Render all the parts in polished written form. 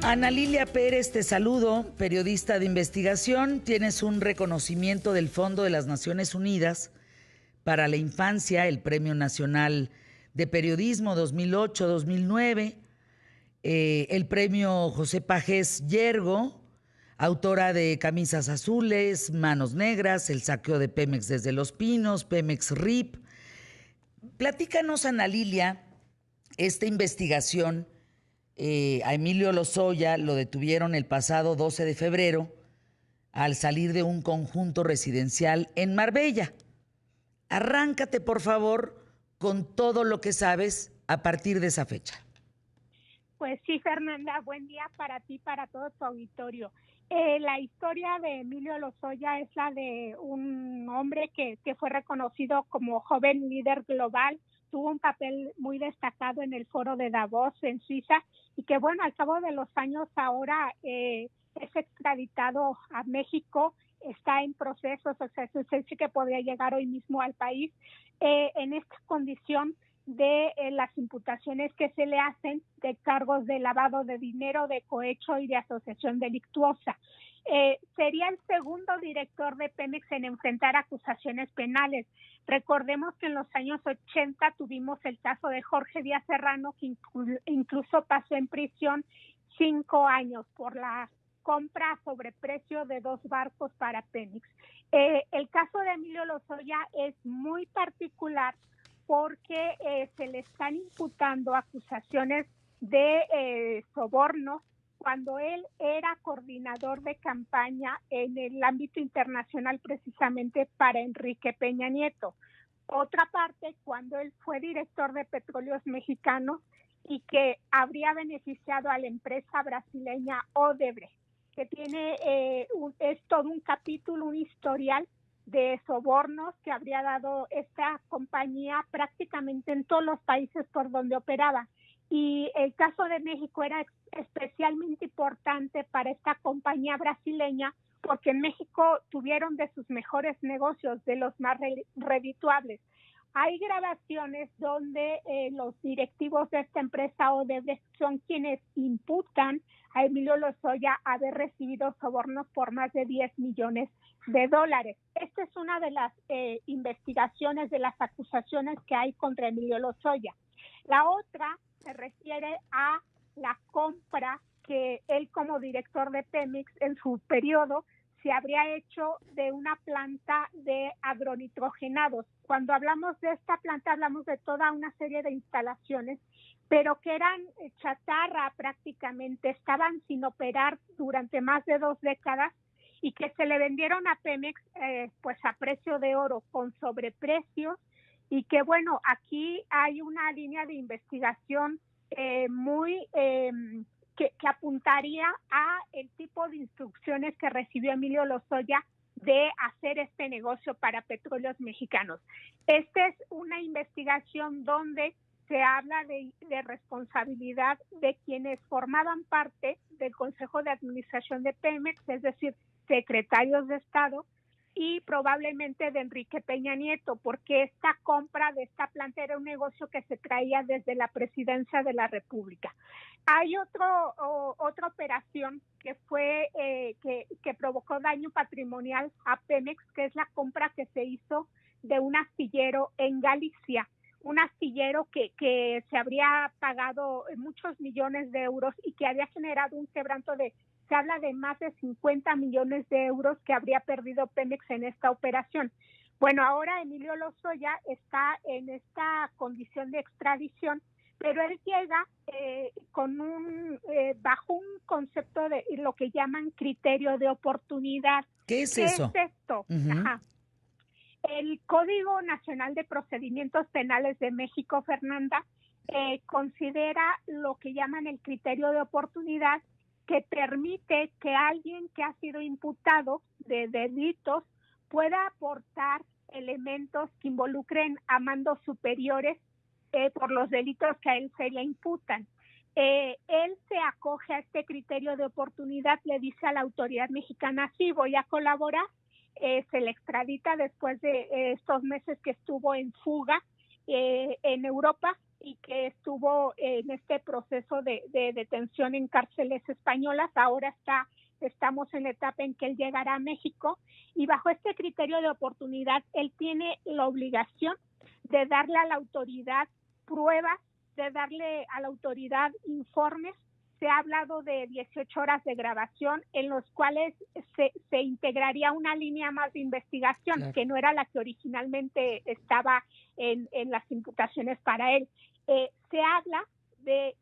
Ana Lilia Pérez, te saludo, periodista de investigación. Tienes un reconocimiento del Fondo de las Naciones Unidas para la Infancia, el Premio Nacional de Periodismo 2008-2009, el Premio José Pajés Yergo, autora de Camisas Azules, Manos Negras, El saqueo de Pemex desde Los Pinos, Pemex RIP. Platícanos, Ana Lilia, esta investigación. A Emilio Lozoya lo detuvieron el pasado 12 de febrero al salir de un conjunto residencial en Marbella. Arráncate, por favor, con todo lo que sabes a partir de esa fecha. Pues sí, Fernanda, buen día para ti, para todo tu auditorio. La historia de Emilio Lozoya es la de un hombre que fue reconocido como joven líder global, tuvo un papel muy destacado en el foro de Davos en Suiza y que bueno, al cabo de los años ahora es extraditado a México, está en procesos, o sea, se dice que podría llegar hoy mismo al país en esta condición de las imputaciones que se le hacen de cargos de lavado de dinero, de cohecho y de asociación delictuosa. Sería el segundo director de Pemex en enfrentar acusaciones penales. Recordemos que en los años 80 tuvimos el caso de Jorge Díaz Serrano, que incluso pasó en prisión 5 años por la compra a sobreprecio de 2 barcos para Pemex. El caso de Emilio Lozoya es muy particular porque se le están imputando acusaciones de sobornos cuando él era coordinador de campaña en el ámbito internacional precisamente para Enrique Peña Nieto. Otra parte, cuando él fue director de Petróleos Mexicanos y que habría beneficiado a la empresa brasileña Odebrecht, que tiene es todo un capítulo, un historial de sobornos que habría dado esta compañía prácticamente en todos los países por donde operaba. Y el caso de México era especialmente importante para esta compañía brasileña porque en México tuvieron de sus mejores negocios, de los más redituables. Hay grabaciones donde los directivos de esta empresa Odebrecht son quienes imputan a Emilio Lozoya haber recibido sobornos por más de 10 millones de dólares. Esta es una de las investigaciones, de las acusaciones que hay contra Emilio Lozoya. La otra se refiere a la compra que él como director de Pemex en su periodo se habría hecho de una planta de agronitrogenados. Cuando hablamos de esta planta hablamos de toda una serie de instalaciones, pero que eran chatarra prácticamente, estaban sin operar durante más de 2 décadas y que se le vendieron a Pemex pues a precio de oro con sobreprecios y que bueno, aquí hay una línea de investigación muy que apuntaría a el tipo de instrucciones que recibió Emilio Lozoya de hacer este negocio para Petróleos Mexicanos. Esta es una investigación donde se habla de responsabilidad de quienes formaban parte del Consejo de Administración de Pemex, es decir, secretarios de Estado, y probablemente de Enrique Peña Nieto, porque esta compra de esta planta era un negocio que se traía desde la Presidencia de la República. Hay otra operación que fue que provocó daño patrimonial a Pemex, que es la compra que se hizo de un astillero en Galicia, un astillero que se habría pagado muchos millones de euros y que había generado un quebranto se habla de más de 50 millones de euros que habría perdido Pemex en esta operación. Bueno, ahora Emilio Lozoya está en esta condición de extradición, pero él llega con bajo un concepto de lo que llaman criterio de oportunidad. ¿Qué es eso? ¿Qué es esto? Uh-huh. Ajá. El Código Nacional de Procedimientos Penales de México, Fernanda, considera lo que llaman el criterio de oportunidad, que permite que alguien que ha sido imputado de delitos pueda aportar elementos que involucren a mandos superiores por los delitos que a él se le imputan. Él se acoge a este criterio de oportunidad, le dice a la autoridad mexicana, sí, voy a colaborar, se le extradita después de estos meses que estuvo en fuga en Europa y que estuvo en este proceso de detención en cárceles españolas. Ahora estamos en la etapa en que él llegará a México, y bajo este criterio de oportunidad él tiene la obligación de darle a la autoridad pruebas, de darle a la autoridad informes. Se ha hablado de 18 horas de grabación en los cuales se integraría una línea más de investigación, claro, que no era la que originalmente estaba en las imputaciones para él. Se habla de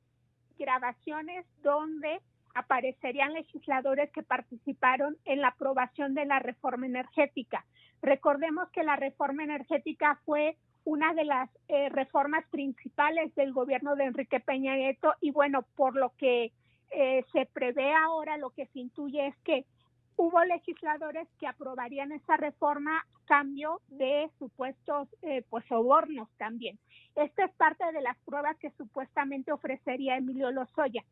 grabaciones donde aparecerían legisladores que participaron en la aprobación de la reforma energética. Recordemos que la reforma energética fue una de las reformas principales del gobierno de Enrique Peña Nieto, y bueno, por lo que se prevé ahora, lo que se intuye es que hubo legisladores que aprobarían esa reforma a cambio de supuestos sobornos también. Esta es parte de las pruebas que supuestamente ofrecería Emilio Lozoya.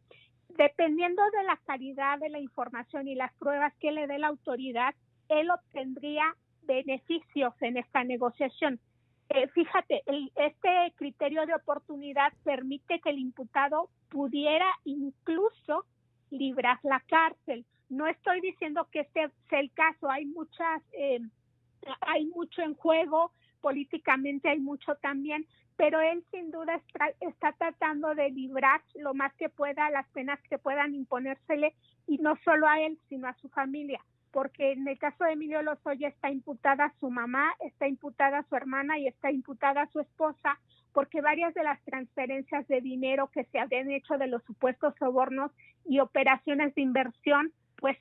Dependiendo de la calidad de la información y las pruebas que le dé la autoridad, él obtendría beneficios en esta negociación. Fíjate, este criterio de oportunidad permite que el imputado pudiera incluso librar la cárcel. No estoy diciendo que este sea el caso, hay mucho en juego, políticamente hay mucho también, pero él sin duda está tratando de librar lo más que pueda las penas que puedan imponérsele, y no solo a él, sino a su familia, porque en el caso de Emilio Lozoya está imputada su mamá, está imputada su hermana y está imputada su esposa, porque varias de las transferencias de dinero que se habían hecho de los supuestos sobornos y operaciones de inversión, pues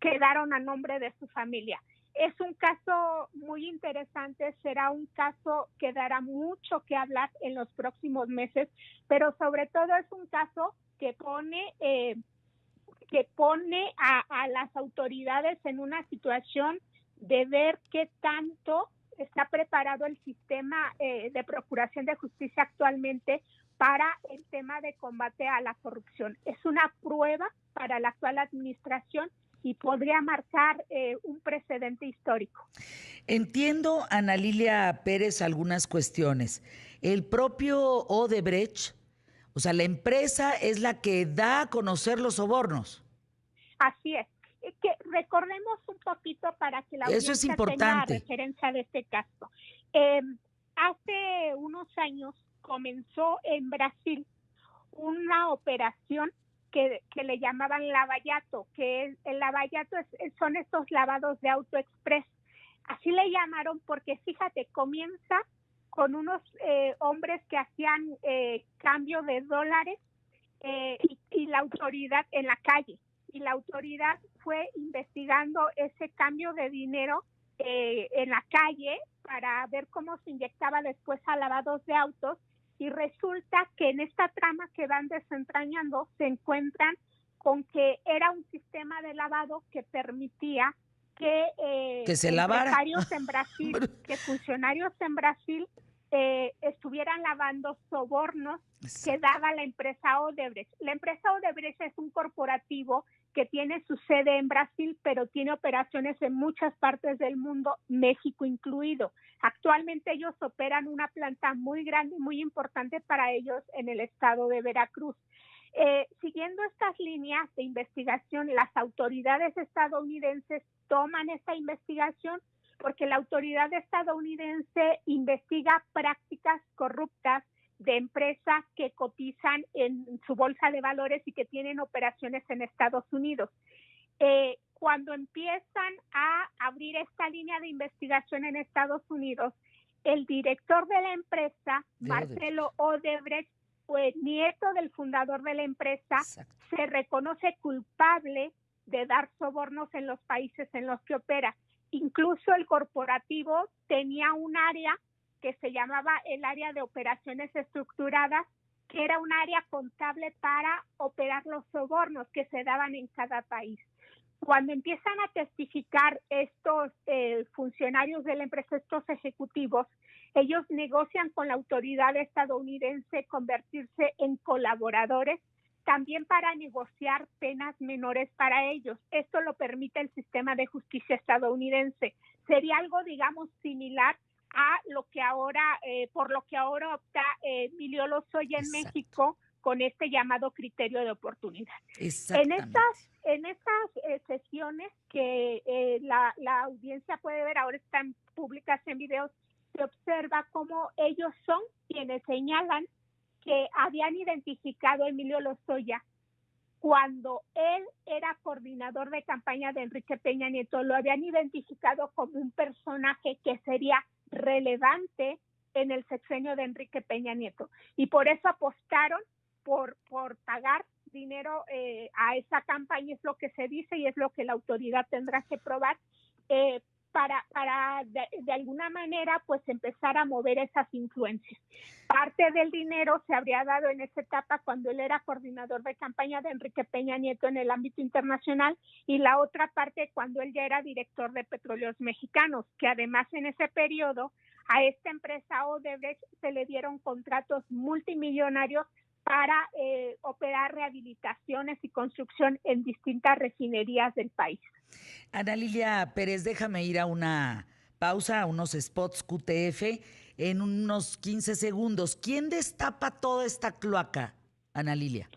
quedaron a nombre de su familia. Es un caso muy interesante, será un caso que dará mucho que hablar en los próximos meses, pero sobre todo es un caso que pone a las autoridades en una situación de ver qué tanto está preparado el sistema de procuración de justicia actualmente para el tema de combate a la corrupción. Es una prueba para la actual administración y podría marcar un precedente histórico. Entiendo, Ana Lilia Pérez, algunas cuestiones. El propio Odebrecht, o sea, la empresa es la que da a conocer los sobornos. Así es. Que recordemos un poquito para que la audiencia tenga referencia de este caso. Hace unos años comenzó en Brasil una operación que le llamaban lavallato, que el lavallato son estos lavados de auto express. Así le llamaron porque, fíjate, comienza con unos hombres que hacían cambio de dólares y la autoridad en la calle. Y la autoridad fue investigando ese cambio de dinero en la calle para ver cómo se inyectaba después a lavados de autos, y resulta que en esta trama que van desentrañando se encuentran con que era un sistema de lavado que permitía que se lavara. En Brasil, que funcionarios en Brasil estuvieran lavando sobornos que daba la empresa Odebrecht. La empresa Odebrecht es un corporativo que tiene su sede en Brasil, pero tiene operaciones en muchas partes del mundo, México incluido. Actualmente ellos operan una planta muy grande y muy importante para ellos en el estado de Veracruz. Siguiendo estas líneas de investigación, las autoridades estadounidenses toman esta investigación porque la autoridad estadounidense investiga prácticas corruptas de empresas que cotizan en su bolsa de valores y que tienen operaciones en Estados Unidos. Cuando empiezan a abrir esta línea de investigación en Estados Unidos, el director de la empresa, Marcelo Odebrecht, pues nieto del fundador de la empresa, exacto, se reconoce culpable de dar sobornos en los países en los que opera. Incluso el corporativo tenía un área que se llamaba el área de operaciones estructuradas, que era un área contable para operar los sobornos que se daban en cada país. Cuando empiezan a testificar estos funcionarios de la empresa, estos ejecutivos, ellos negocian con la autoridad estadounidense convertirse en colaboradores, también para negociar penas menores para ellos. Esto lo permite el sistema de justicia estadounidense. Sería algo, digamos, similar a lo que ahora, por lo que ahora opta Emilio Lozoya en México con este llamado criterio de oportunidad. Exactamente. En estas sesiones que la audiencia puede ver, ahora están públicas en videos, se observa cómo ellos son quienes señalan que habían identificado a Emilio Lozoya cuando él era coordinador de campaña de Enrique Peña Nieto, lo habían identificado como un personaje que sería relevante en el sexenio de Enrique Peña Nieto. Y por eso apostaron por pagar dinero a esa campaña, es lo que se dice y es lo que la autoridad tendrá que probar, para de alguna manera pues empezar a mover esas influencias. Parte del dinero se habría dado en esa etapa cuando él era coordinador de campaña de Enrique Peña Nieto en el ámbito internacional, y la otra parte cuando él ya era director de Petróleos Mexicanos, que además en ese periodo a esta empresa Odebrecht se le dieron contratos multimillonarios para operar rehabilitaciones y construcción en distintas refinerías del país. Ana Lilia Pérez, déjame ir a una pausa, a unos spots QTF en unos 15 segundos. ¿Quién destapa toda esta cloaca, Ana Lilia?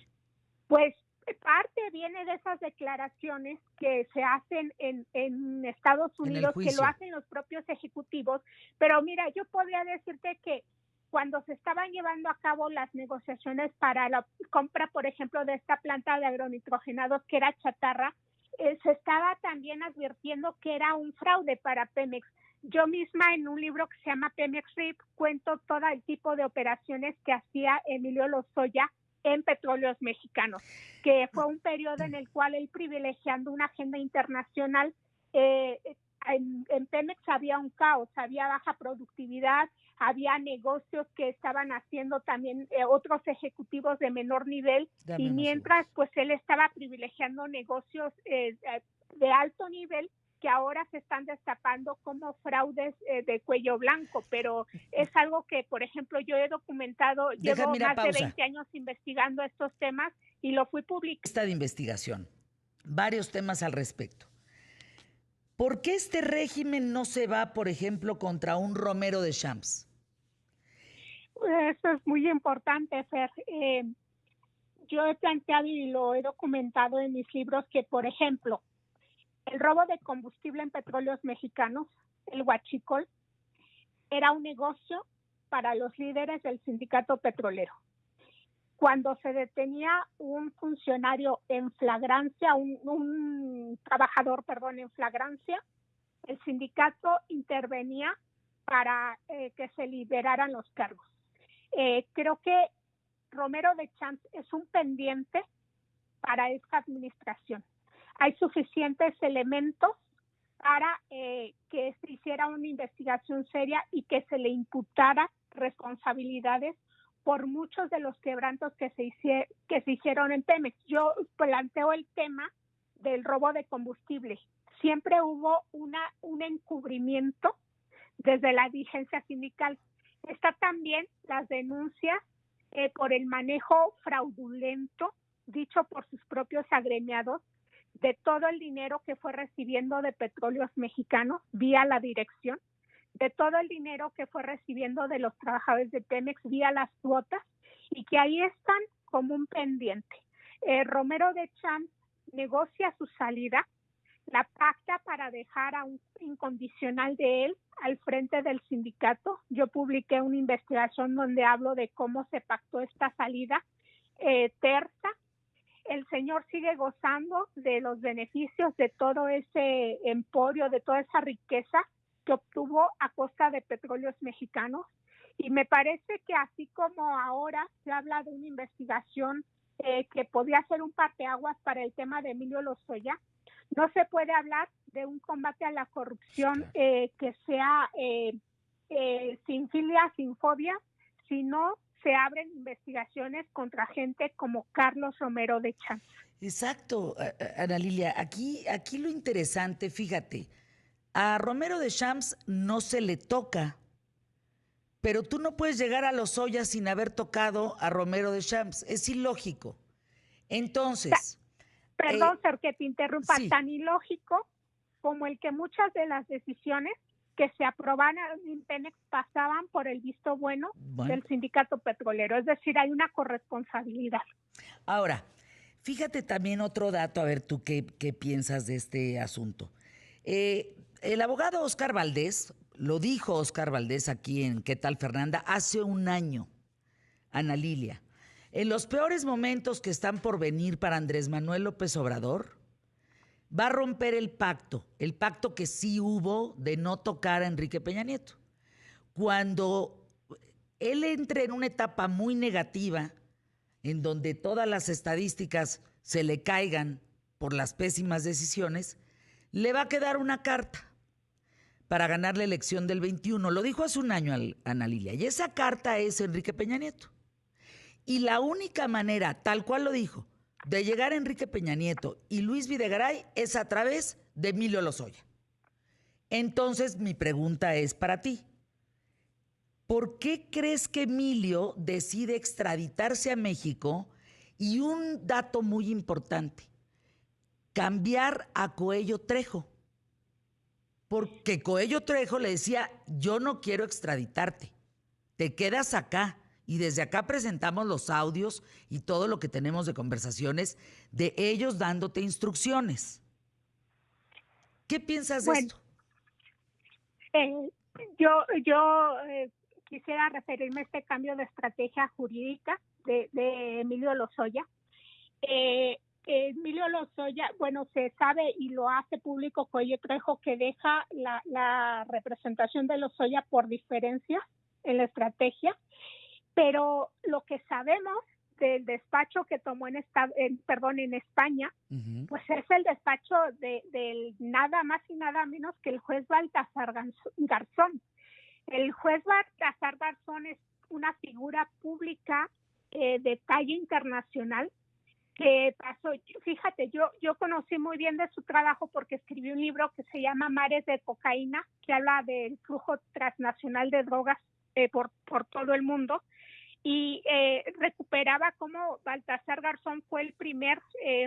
Pues parte viene de esas declaraciones que se hacen en Estados Unidos, que lo hacen los propios ejecutivos, pero mira, yo podría decirte que cuando se estaban llevando a cabo las negociaciones para la compra, por ejemplo, de esta planta de agronitrogenados que era chatarra, se estaba también advirtiendo que era un fraude para Pemex. Yo misma en un libro que se llama Pemex RIP cuento todo el tipo de operaciones que hacía Emilio Lozoya en Petróleos Mexicanos, que fue un periodo en el cual él, privilegiando una agenda internacional, en Pemex había un caos, había baja productividad, había negocios que estaban haciendo también otros ejecutivos de menor nivel, y mientras pues él estaba privilegiando negocios de alto nivel que ahora se están destapando como fraudes de cuello blanco, pero es algo que, por ejemplo, yo he documentado, llevo más de 20 años investigando estos temas y lo fui publicando. Esta de investigación, varios temas al respecto. ¿Por qué este régimen no se va, por ejemplo, contra un Romero Deschamps? Eso es muy importante, Fer. Yo he planteado y lo he documentado en mis libros que, por ejemplo, el robo de combustible en Petróleos Mexicanos, el huachicol, era un negocio para los líderes del sindicato petrolero. Cuando se detenía un funcionario en flagrancia, un trabajador, en flagrancia, el sindicato intervenía para que se liberaran los cargos. Creo que Romero Deschamps es un pendiente para esta administración. Hay suficientes elementos para que se hiciera una investigación seria y que se le imputara responsabilidades por muchos de los quebrantos que se hicieron en Pemex. Yo planteo el tema del robo de combustible. Siempre hubo un encubrimiento desde la dirigencia sindical. Está también las denuncias por el manejo fraudulento, dicho por sus propios agremiados, de todo el dinero que fue recibiendo de Petróleos Mexicanos vía la dirección, de todo el dinero que fue recibiendo de los trabajadores de Pemex vía las cuotas, y que ahí están como un pendiente. Romero Deschamps negocia su salida, la pacta para dejar a un incondicional de él al frente del sindicato. Yo publiqué una investigación donde hablo de cómo se pactó esta salida tersa. El señor sigue gozando de los beneficios de todo ese emporio, de toda esa riqueza que obtuvo a costa de Petróleos Mexicanos. Y me parece que así como ahora se habla de una investigación que podría ser un parteaguas para el tema de Emilio Lozoya, no se puede hablar de un combate a la corrupción que sea sin filia, sin fobia, sino se abren investigaciones contra gente como Carlos Romero Deschamps. Exacto, Ana Lilia. Aquí lo interesante, fíjate, a Romero Deschamps no se le toca, pero tú no puedes llegar a Lozoya sin haber tocado a Romero Deschamps. Es ilógico. Entonces... Perdón, Fer, que te interrumpa. Sí. Tan ilógico como el que muchas de las decisiones que se aprobaran en Pemex pasaban por el visto bueno del sindicato petrolero. Es decir, hay una corresponsabilidad. Ahora, fíjate también otro dato, a ver tú qué piensas de este asunto. El abogado Óscar Valdés, lo dijo Óscar Valdés aquí en ¿Qué tal, Fernanda? Hace un año, Ana Lilia. En los peores momentos que están por venir para Andrés Manuel López Obrador, va a romper el pacto que sí hubo de no tocar a Enrique Peña Nieto. Cuando él entre en una etapa muy negativa, en donde todas las estadísticas se le caigan por las pésimas decisiones, le va a quedar una carta para ganar la elección del 21. Lo dijo hace un año Ana Lilia. Y esa carta es Enrique Peña Nieto. Y la única manera, tal cual lo dijo, de llegar a Enrique Peña Nieto y Luis Videgaray es a través de Emilio Lozoya. Entonces, mi pregunta es para ti. ¿Por qué crees que Emilio decide extraditarse a México? Y un dato muy importante, cambiar a Coello Trejo. Porque Coello Trejo le decía, yo no quiero extraditarte, te quedas acá. Y desde acá presentamos los audios y todo lo que tenemos de conversaciones de ellos dándote instrucciones. ¿Qué piensas de esto? Yo quisiera referirme a este cambio de estrategia jurídica de Emilio Lozoya. Emilio Lozoya, bueno, se sabe y lo hace público Coello Trejo que deja la representación de Lozoya por diferencias en la estrategia, pero lo que sabemos del despacho que tomó en España, pues es el despacho del nada más y nada menos que el juez Baltasar Garzón. El juez Baltasar Garzón es una figura pública de talla internacional que pasó, fíjate, yo conocí muy bien de su trabajo porque escribió un libro que se llama Mares de Cocaína, que habla del flujo transnacional de drogas por todo el mundo, y recuperaba cómo Baltasar Garzón fue el primer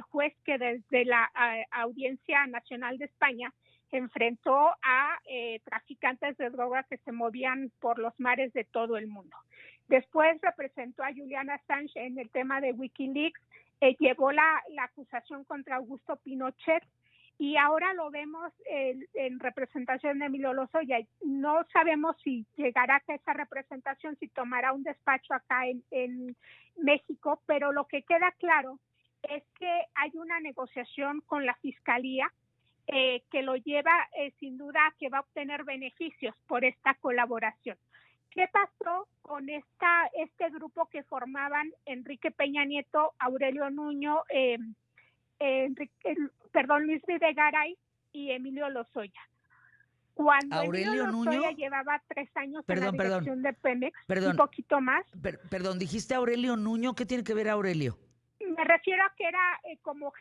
juez que desde la Audiencia Nacional de España enfrentó a traficantes de drogas que se movían por los mares de todo el mundo. Después representó a Julian Assange en el tema de Wikileaks, llevó la acusación contra Augusto Pinochet, y ahora lo vemos en representación de Emilio Lozoya. No sabemos si llegará a esa representación, si tomará un despacho acá en México, pero lo que queda claro es que hay una negociación con la Fiscalía que lo lleva sin duda a que va a obtener beneficios por esta colaboración. ¿Qué pasó con este grupo que formaban Enrique Peña Nieto, Aurelio Nuño, Luis Videgaray y Emilio Lozoya? Cuando Emilio Lozoya llevaba 3 años en la dirección de Pemex, un poquito más. Perdón, dijiste Aurelio Nuño, ¿qué tiene que ver Aurelio? Me refiero a que era como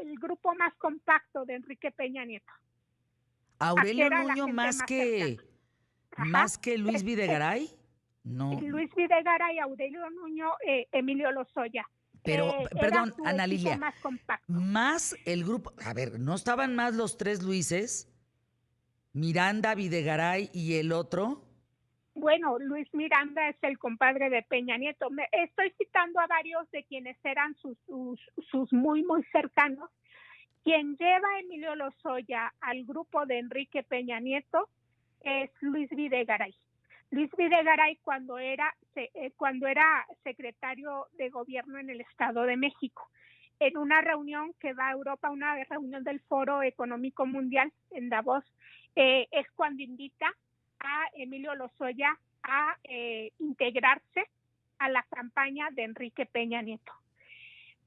el grupo más compacto de Enrique Peña Nieto. ¿Aurelio Nuño más que Luis Videgaray? No. Luis Videgaray, Aurelio Nuño, Emilio Lozoya. Pero, perdón, Ana Lilia, más el grupo, a ver, ¿no estaban más los 3 Luises? Miranda, Videgaray y el otro. Bueno, Luis Miranda es el compadre de Peña Nieto. Estoy citando a varios de quienes eran sus muy, muy cercanos. Quien lleva a Emilio Lozoya al grupo de Enrique Peña Nieto es Luis Videgaray. Luis Videgaray cuando era secretario de gobierno en el Estado de México, en una reunión que va a Europa, una reunión del Foro Económico Mundial en Davos, es cuando invita a Emilio Lozoya a integrarse a la campaña de Enrique Peña Nieto.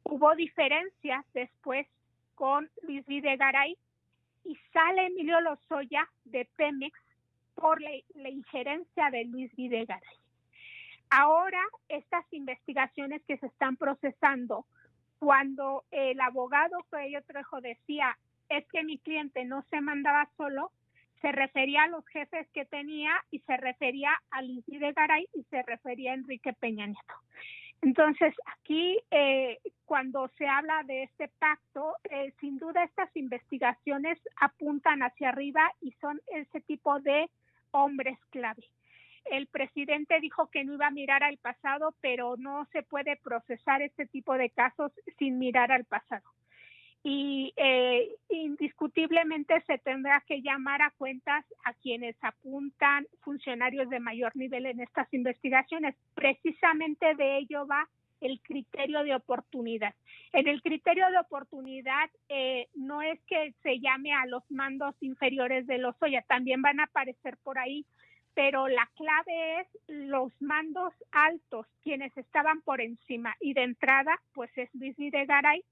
Hubo diferencias después con Luis Videgaray y sale Emilio Lozoya de Pemex por la injerencia de Luis Videgaray. Ahora, estas investigaciones que se están procesando, cuando el abogado Coello Trejo decía, es que mi cliente no se mandaba solo, se refería a los jefes que tenía y se refería a Luis Videgaray y se refería a Enrique Peña Nieto. Entonces, aquí, cuando se habla de este pacto, sin duda estas investigaciones apuntan hacia arriba y son ese tipo de hombres clave. El presidente dijo que no iba a mirar al pasado, pero no se puede procesar este tipo de casos sin mirar al pasado. Y indiscutiblemente se tendrá que llamar a cuentas a quienes apuntan funcionarios de mayor nivel en estas investigaciones. Precisamente de ello va el criterio de oportunidad. En el criterio de oportunidad no es que se llame a los mandos inferiores de Lozoya, también van a aparecer por ahí, pero la clave es los mandos altos, quienes estaban por encima, y de entrada pues es Luis Videgaray,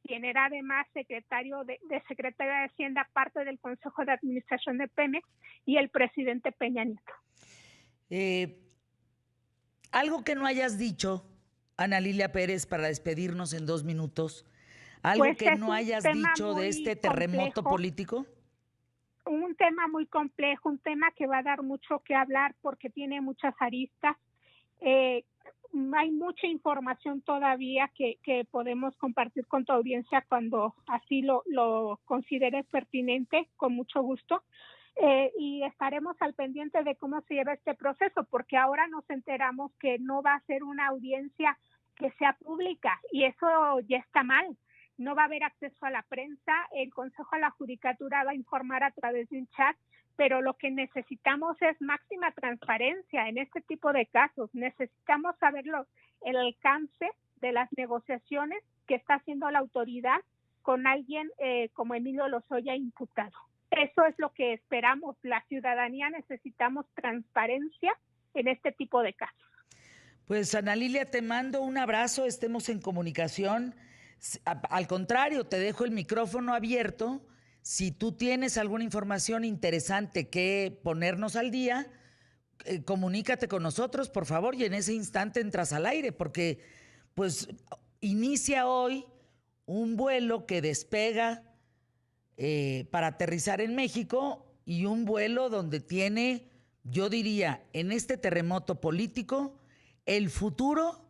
quien era además secretario de Secretaría de Hacienda, parte del Consejo de Administración de Pemex, y el presidente Peña Nieto. Algo que no hayas dicho, Ana Lilia Pérez, para despedirnos en 2 minutos, algo pues que no hayas dicho de este terremoto político. Un tema muy complejo, un tema que va a dar mucho que hablar porque tiene muchas aristas. Hay mucha información todavía que podemos compartir con tu audiencia cuando así lo consideres pertinente, con mucho gusto. Y estaremos al pendiente de cómo se lleva este proceso, porque ahora nos enteramos que no va a ser una audiencia que sea pública, y eso ya está mal. No va a haber acceso a la prensa, el Consejo de la Judicatura va a informar a través de un chat, pero lo que necesitamos es máxima transparencia en este tipo de casos. Necesitamos saber el alcance de las negociaciones que está haciendo la autoridad con alguien como Emilio Lozoya imputado. Eso es lo que esperamos. La ciudadanía necesitamos transparencia en este tipo de casos. Pues Ana Lilia, te mando un abrazo, estemos en comunicación. Al contrario, te dejo el micrófono abierto. Si tú tienes alguna información interesante que ponernos al día, comunícate con nosotros, por favor, y en ese instante entras al aire, porque pues inicia hoy un vuelo que despega para aterrizar en México, y un vuelo donde tiene, yo diría, en este terremoto político, el futuro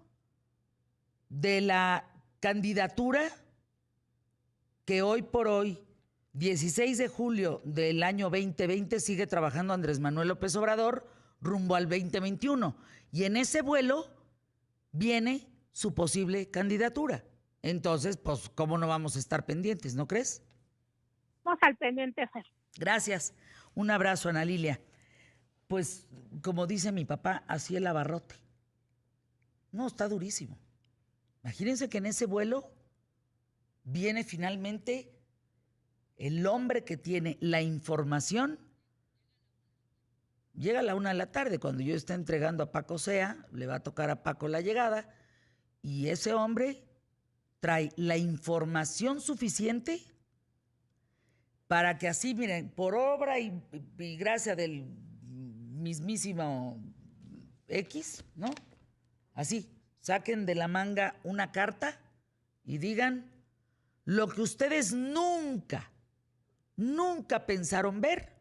de la candidatura que hoy por hoy, 16 de julio del año 2020, sigue trabajando Andrés Manuel López Obrador rumbo al 2021. Y en ese vuelo viene su posible candidatura. Entonces, pues, ¿cómo no vamos a estar pendientes, no crees? Vamos al pendiente, Fer. Gracias. Un abrazo, Ana Lilia. Pues, como dice mi papá, así el abarrote. No, está durísimo. Imagínense que en ese vuelo viene finalmente el hombre que tiene la información. Llega a la 1 de la tarde, cuando yo esté entregando a Paco Sea, le va a tocar a Paco la llegada, y ese hombre trae la información suficiente para que así, miren, por obra y gracia del mismísimo X, ¿no? Así, saquen de la manga una carta y digan lo que ustedes nunca pensaron ver